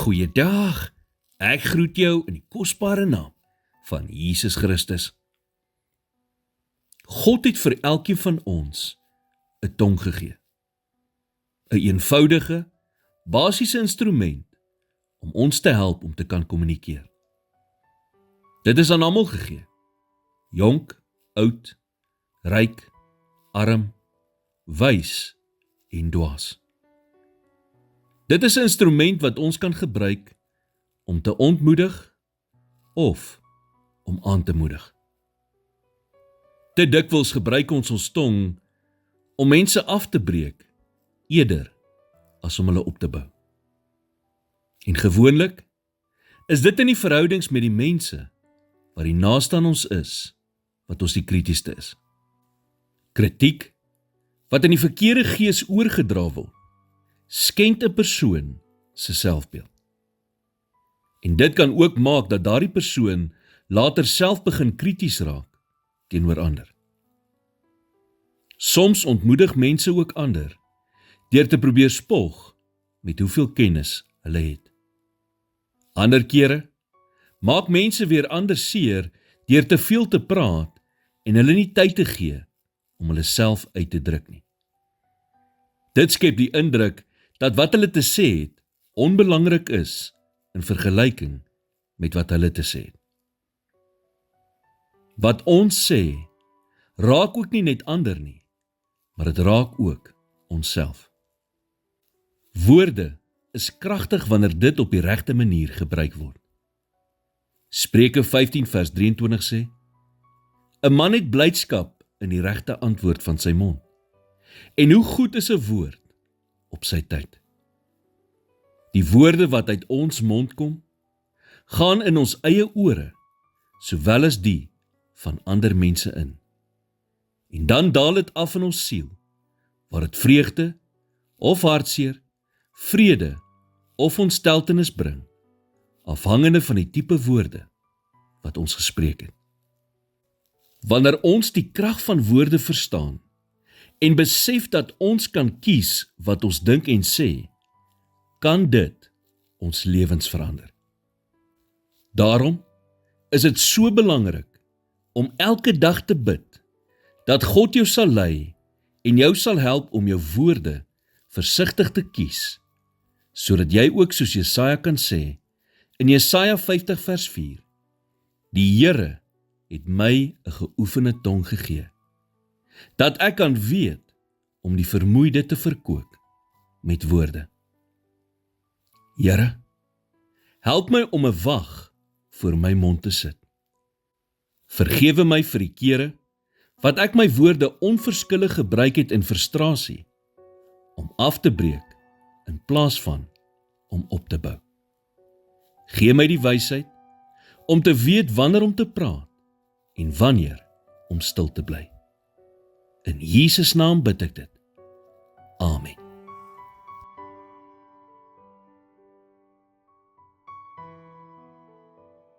Goeiedag, ek groet jou in die kosbare naam van Jesus Christus. God het vir elkeen van ons 'n tong gegee. 'n eenvoudige, basiese instrument om ons te help om te kan kommunikeer. Dit is aan almal gegee. Jonk, oud, ryk, arm, wys en dwaas. Dit is 'n instrument wat ons kan gebruik om te ontmoedig of om aan te moedig. Te dikwels gebruik ons tong om mense af te breek, eerder as om hulle op te bou. En gewoonlik is dit in die verhoudings met die mense wat die naaste aan ons is, wat ons die kritiesste is. Kritiek, wat in die verkeerde gees oorgedra word, skend 'n persoon se selfbeeld. En dit kan ook maak dat daardie persoon later self begin krities raak teenoor ander. Soms ontmoedig mense ook ander deur te probeer spog met hoeveel kennis hulle het. Ander kere maak mense weer ander seer deur te veel te praat en hulle nie tyd te gee om hulle self uit te druk nie. Dit skep die indruk dat wat hulle te sê het onbelangrik is in vergelyking met wat hulle te sê het. Wat ons sê, raak ook nie net ander nie, maar dit raak ook onsself. Woorde is kragtig wanneer dit op die regte manier gebruik word. Spreuke 15 vers 23 sê, 'n man het blydskap in die regte antwoord van sy mond. En hoe goed is 'n woord op sy tyd. Die woorde wat uit ons mond kom, gaan in ons eie ore, sowel as die van ander mense in. En dan daal dit af in ons siel, waar dit vreugde of hartseer, vrede of ontsteltenis bring, afhangende van die tipe woorde wat ons gespreek het. Wanneer ons die krag van woorde verstaan en besef dat ons kan kies wat ons dink en sê, kan dit ons lewens verander. Daarom is dit so belangrik om elke dag te bid dat God jou sal lei en jou sal help om jou woorde versigtig te kies, sodat jy ook soos Jesaja kan sê in Jesaja 50 vers 4, die Here het my 'n geoefende tong gegee, dat ek kan weet om die vermoeide te verkoop met woorde. Here, help my om 'n wag voor my mond te sit. Vergewe my vir die kere wat ek my woorde onverskillig gebruik het in frustrasie, om af te breek in plaas van om op te bou. Gee my die wysheid om te weet wanneer om te praat en wanneer om stil te bly. In Jesus naam bid ek dit. Amen.